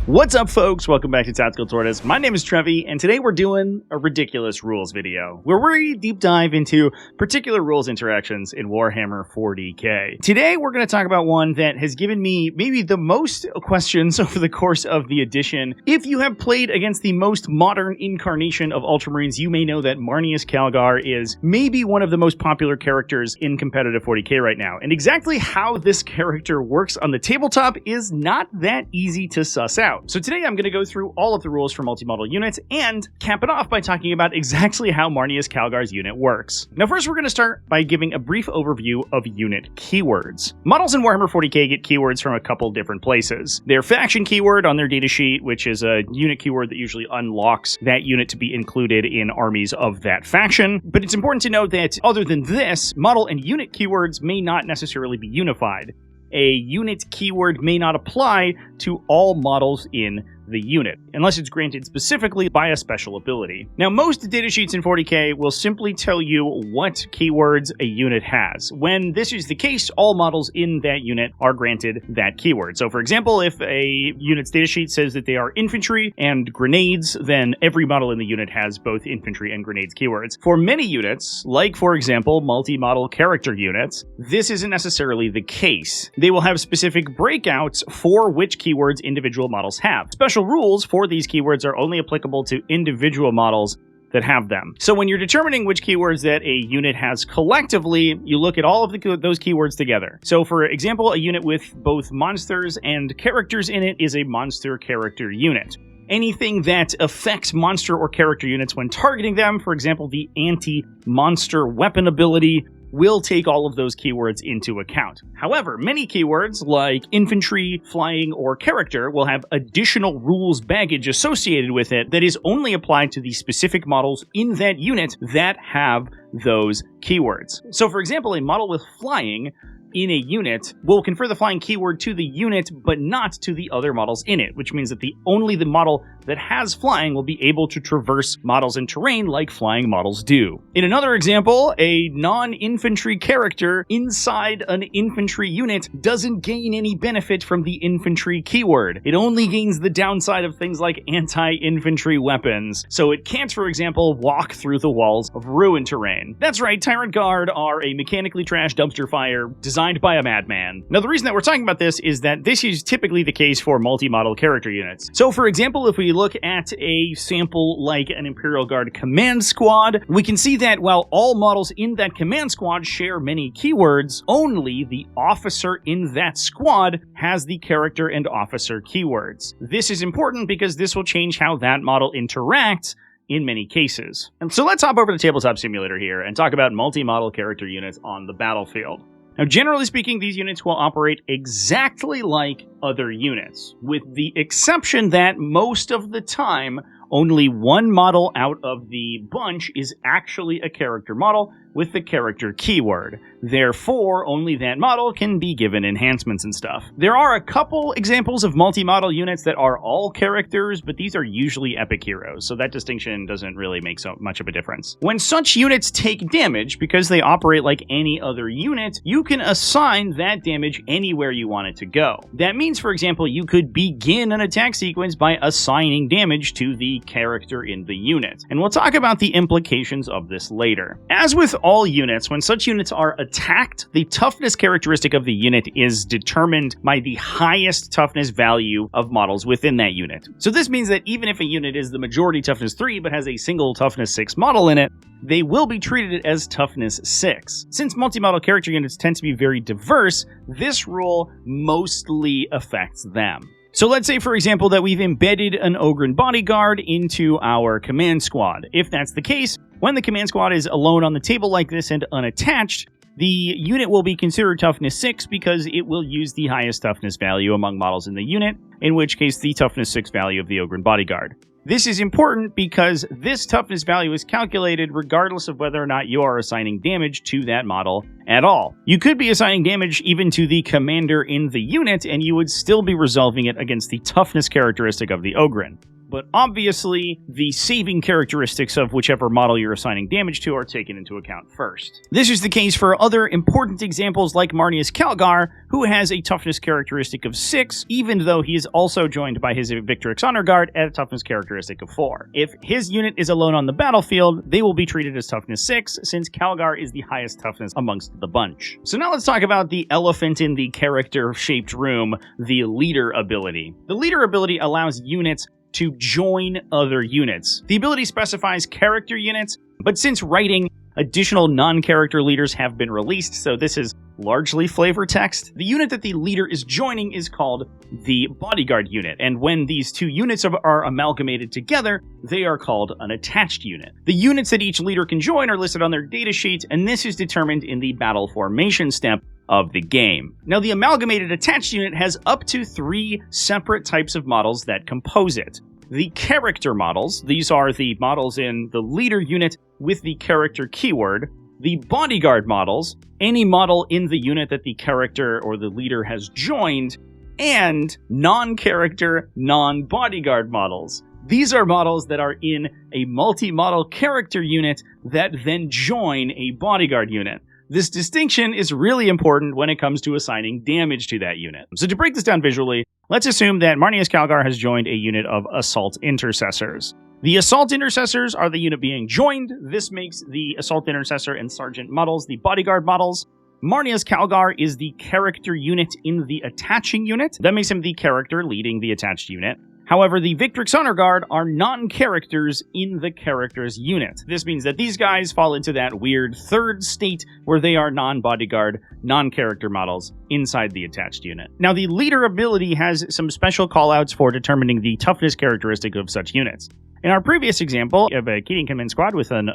What's up, folks? Welcome back to TacticalTortoise. My name is Trevi, and today we're doing a ridiculous rules video, where we deep dive into particular rules interactions in Warhammer 40k. Today, we're going to talk about one that has given me maybe the most questions over the course of the edition. If you have played against the most modern incarnation of Ultramarines, you may know that Marneus Calgar is maybe one of the most popular characters in competitive 40k right now. And exactly how this character works on the tabletop is not that easy to suss out. So today I'm going to go through all of the rules for multi-model units and cap it off by talking about exactly how Marneus Calgar's unit works. Now first we're going to start by giving a brief overview of unit keywords. Models in Warhammer 40k get keywords from a couple different places. Their faction keyword on their datasheet, which is a unit keyword that usually unlocks that unit to be included in armies of that faction. But it's important to note that other than this, model and unit keywords may not necessarily be unified. A unit keyword may not apply to all models in the unit, unless it's granted specifically by a special ability. Now, most datasheets in 40k will simply tell you what keywords a unit has. When this is the case, all models in that unit are granted that keyword. So, for example, if a unit's datasheet says that they are infantry and grenades, then every model in the unit has both infantry and grenades keywords. For many units, like, for example, multi-model character units, this isn't necessarily the case. They will have specific breakouts for which keywords individual models have. Special rules for these keywords are only applicable to individual models that have them. So when you're determining which keywords that a unit has collectively, you look at all of those keywords together. So for example, a unit with both monsters and characters in it is a monster character unit. Anything that affects monster or character units when targeting them, for example, the anti-monster weapon ability, will take all of those keywords into account. However, many keywords like infantry, flying, or character will have additional rules baggage associated with it that is only applied to the specific models in that unit that have those keywords. So for example, a model with flying in a unit will confer the flying keyword to the unit, but not to the other models in it, which means that only the model that has flying will be able to traverse models and terrain like flying models do. In another example, a non-infantry character inside an infantry unit doesn't gain any benefit from the infantry keyword. It only gains the downside of things like anti-infantry weapons. So it can't, for example, walk through the walls of ruined terrain. That's right, Tyrant Guard are a mechanically trashed dumpster fire designed by a madman. Now, the reason that we're talking about this is that this is typically the case for multi-model character units. So, for example, if we look at a sample like an Imperial Guard command squad, we can see that while all models in that command squad share many keywords, only the officer in that squad has the character and officer keywords. This is important because this will change how that model interacts in many cases. And so let's hop over to Tabletop Simulator here and talk about multi-model character units on the battlefield. Now, generally speaking, these units will operate exactly like other units, with the exception that most of the time, only one model out of the bunch is actually a character model with the character keyword. Therefore, only that model can be given enhancements and stuff. There are a couple examples of multi-model units that are all characters, but these are usually epic heroes, so that distinction doesn't really make so much of a difference. When such units take damage, because they operate like any other unit, you can assign that damage anywhere you want it to go. That means, for example, you could begin an attack sequence by assigning damage to the character in the unit. And we'll talk about the implications of this later. As with all units, when such units are attacked, the toughness characteristic of the unit is determined by the highest toughness value of models within that unit. So this means that even if a unit is the majority toughness 3 but has a single toughness 6 model in it, they will be treated as toughness 6. Since multi-model character units tend to be very diverse, this rule mostly affects them. So let's say, for example, that we've embedded an Ogryn bodyguard into our command squad. If that's the case, when the command squad is alone on the table like this and unattached, the unit will be considered toughness 6 because it will use the highest toughness value among models in the unit, in which case the toughness 6 value of the Ogryn bodyguard. This is important because this toughness value is calculated regardless of whether or not you are assigning damage to that model at all. You could be assigning damage even to the commander in the unit, and you would still be resolving it against the toughness characteristic of the Ogryn. but obviously the saving characteristics of whichever model you're assigning damage to are taken into account first. This is the case for other important examples like Marneus Calgar, who has a toughness characteristic of 6, even though he is also joined by his Victrix Honor Guard at a toughness characteristic of 4. If his unit is alone on the battlefield, they will be treated as toughness 6, since Calgar is the highest toughness amongst the bunch. So now let's talk about the elephant in the character-shaped room, the leader ability. The leader ability allows units to join other units. The ability specifies character units, but since writing, additional non-character leaders have been released, so this is largely flavor text. The unit that the leader is joining is called the bodyguard unit, and when these two units are amalgamated together, they are called an attached unit. The units that each leader can join are listed on their datasheet, and this is determined in the battle formation step of the game. Now, the amalgamated attached unit has up to 3 separate types of models that compose it. The character models, these are the models in the leader unit with the character keyword. The bodyguard models, any model in the unit that the character or the leader has joined, and non-character, non-bodyguard models. These are models that are in a multi-model character unit that then join a bodyguard unit. This distinction is really important when it comes to assigning damage to that unit. So to break this down visually, let's assume that Marneus Calgar has joined a unit of Assault Intercessors. The Assault Intercessors are the unit being joined. This makes the Assault Intercessor and Sergeant models the bodyguard models. Marneus Calgar is the character unit in the attaching unit. That makes him the character leading the attached unit. However, the Victrix Honor Guard are non-characters in the character's unit. This means that these guys fall into that weird third state where they are non-bodyguard, non-character models inside the attached unit. Now, the leader ability has some special callouts for determining the toughness characteristic of such units. In our previous example of a Cadian Command Squad with an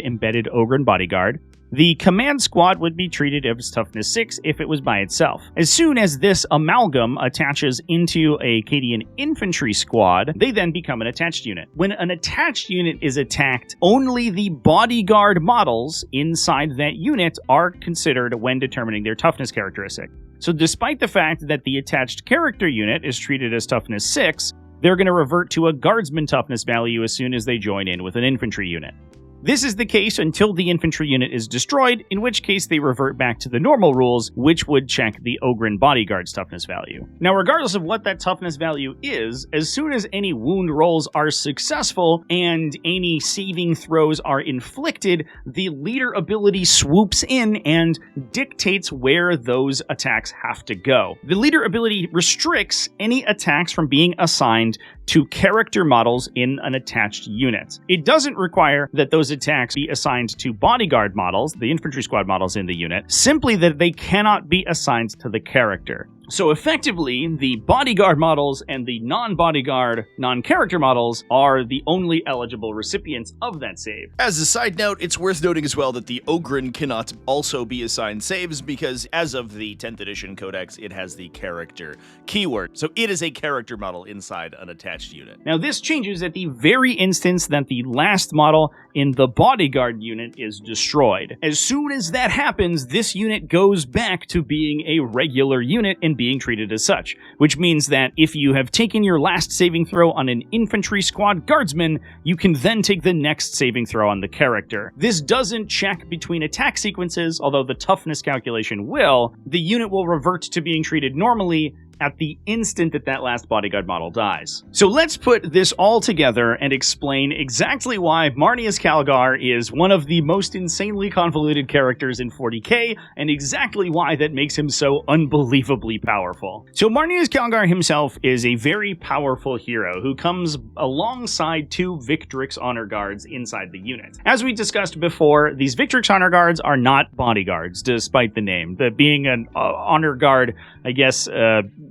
embedded Ogren bodyguard, the command squad would be treated as toughness 6 if it was by itself. As soon as this amalgam attaches into a Cadian infantry squad, they then become an attached unit. When an attached unit is attacked, only the bodyguard models inside that unit are considered when determining their toughness characteristic. So despite the fact that the attached character unit is treated as toughness 6, they're going to revert to a guardsman toughness value as soon as they join in with an infantry unit. This is the case until the infantry unit is destroyed, in which case they revert back to the normal rules, which would check the Ogren bodyguard's toughness value. Now, regardless of what that toughness value is, as soon as any wound rolls are successful and any saving throws are inflicted, the leader ability swoops in and dictates where those attacks have to go. The leader ability restricts any attacks from being assigned to character models in an attached unit. It doesn't require that those attacks be assigned to bodyguard models, the infantry squad models in the unit, simply that they cannot be assigned to the character. So effectively, the bodyguard models and the non-bodyguard, non-character models are the only eligible recipients of that save. As a side note, it's worth noting as well that the Ogren cannot also be assigned saves because as of the 10th edition codex, it has the character keyword. So it is a character model inside an attached unit. Now this changes at the very instance that the last model in the bodyguard unit is destroyed. As soon as that happens, this unit goes back to being a regular unit and being treated as such, which means that if you have taken your last saving throw on an infantry squad guardsman, you can then take the next saving throw on the character. This doesn't check between attack sequences, although the toughness calculation will. The unit will revert to being treated normally at the instant that that last bodyguard model dies. So let's put this all together and explain exactly why Marneus Calgar is one of the most insanely convoluted characters in 40k, and exactly why that makes him so unbelievably powerful. So Marneus Calgar himself is a very powerful hero who comes alongside 2 Victrix Honor Guards inside the unit. As we discussed before, these Victrix Honor Guards are not bodyguards, despite the name. Being an honor guard, I guess,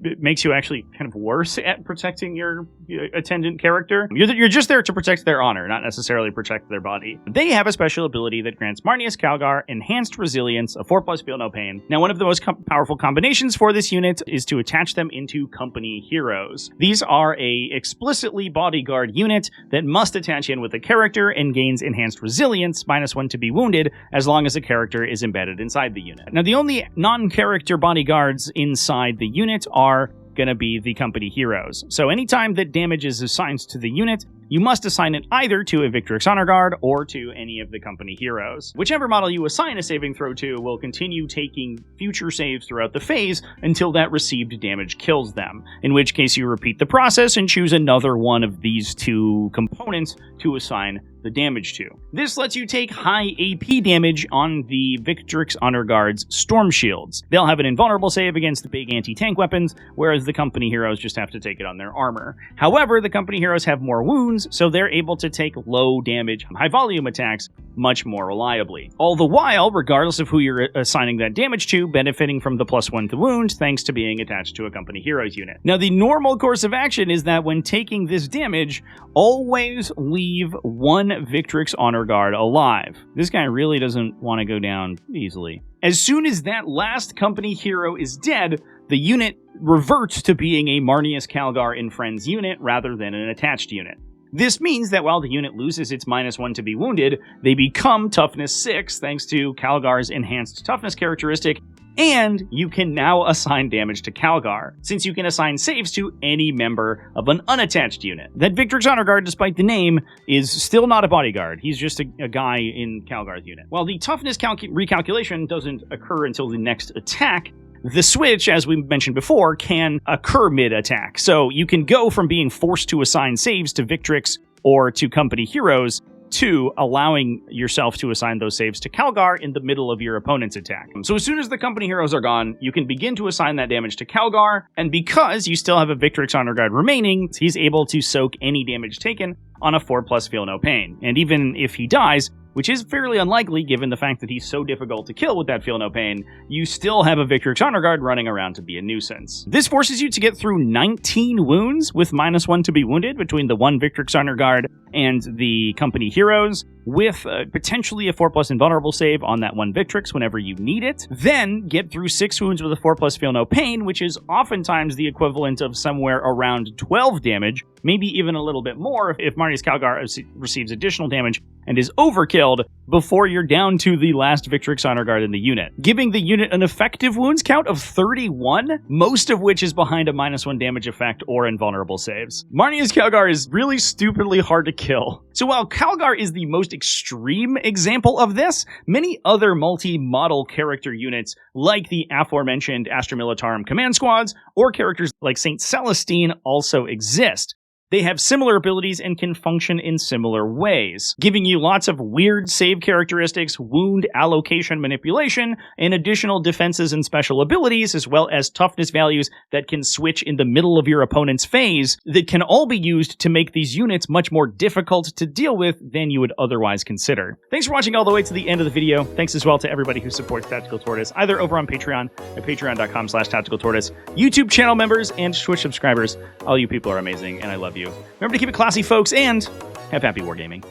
it makes you actually kind of worse at protecting your attendant character. You're just there to protect their honor, not necessarily protect their body. They have a special ability that grants Marneus Calgar enhanced resilience, a 4+ feel no pain. Now, one of the most powerful combinations for this unit is to attach them into company heroes. These are a explicitly bodyguard unit that must attach in with a character and gains enhanced resilience, -1 to be wounded, as long as a character is embedded inside the unit. Now, the only non-character bodyguards inside the unit are going to be the company heroes. So anytime that damage is assigned to the unit, you must assign it either to a Victrix Honor Guard or to any of the company heroes. Whichever model you assign a saving throw to will continue taking future saves throughout the phase until that received damage kills them, in which case you repeat the process and choose another one of these two components to assign the damage to. This lets you take high AP damage on the Victrix Honor Guard's Storm Shields. They'll have an invulnerable save against the big anti-tank weapons, whereas the company heroes just have to take it on their armor. However, the company heroes have more wounds, so they're able to take low damage, high volume attacks much more reliably. All the while, regardless of who you're assigning that damage to, benefiting from the +1 to wound thanks to being attached to a company heroes unit. Now, the normal course of action is that when taking this damage, always leave one Victrix Honor Guard alive. This guy really doesn't want to go down easily. As soon as that last company hero is dead, the unit reverts to being a Marneus Calgar in Friends unit rather than an attached unit. This means that while the unit loses its -1 to be wounded, they become Toughness 6 thanks to Calgar's enhanced toughness characteristic, and you can now assign damage to Calgar, since you can assign saves to any member of an unattached unit. That Victrix Honor Guard, despite the name, is still not a bodyguard. He's just a guy in Calgar's unit. While the toughness recalculation doesn't occur until the next attack, the switch, as we mentioned before, can occur mid-attack. So you can go from being forced to assign saves to Victrix or to company heroes to allowing yourself to assign those saves to Calgar in the middle of your opponent's attack. So as soon as the company heroes are gone, you can begin to assign that damage to Calgar, and because you still have a Victrix Honor Guard remaining, he's able to soak any damage taken on a 4+ Feel No Pain. And even if he dies, which is fairly unlikely given the fact that he's so difficult to kill with that Feel No Pain, you still have a Victrix Honor Guard running around to be a nuisance. This forces you to get through 19 wounds with -1 to be wounded between the one Victrix Honor Guard and the company heroes, with potentially a 4+ invulnerable save on that one Victrix whenever you need it. Then get through 6 wounds with a 4+ Feel No Pain, which is oftentimes the equivalent of somewhere around 12 damage, maybe even a little bit more if Marneus Calgar receives additional damage and is overkilled before you're down to the last Victrix Honor Guard in the unit, giving the unit an effective wounds count of 31, most of which is behind a -1 damage effect or invulnerable saves. Marneus Calgar is really stupidly hard to kill. So while Calgar is the most extreme example of this, many other multi-model character units, like the aforementioned Astra Militarum command squads, or characters like Saint Celestine, also exist. They have similar abilities and can function in similar ways, giving you lots of weird save characteristics, wound allocation manipulation, and additional defenses and special abilities, as well as toughness values that can switch in the middle of your opponent's phase that can all be used to make these units much more difficult to deal with than you would otherwise consider. Thanks for watching all the way to the end of the video. Thanks as well to everybody who supports Tactical Tortoise, either over on Patreon at patreon.com/tacticaltortoise, YouTube channel members, and Twitch subscribers. All you people are amazing, and I love you. Remember to keep it classy, folks, and have happy wargaming.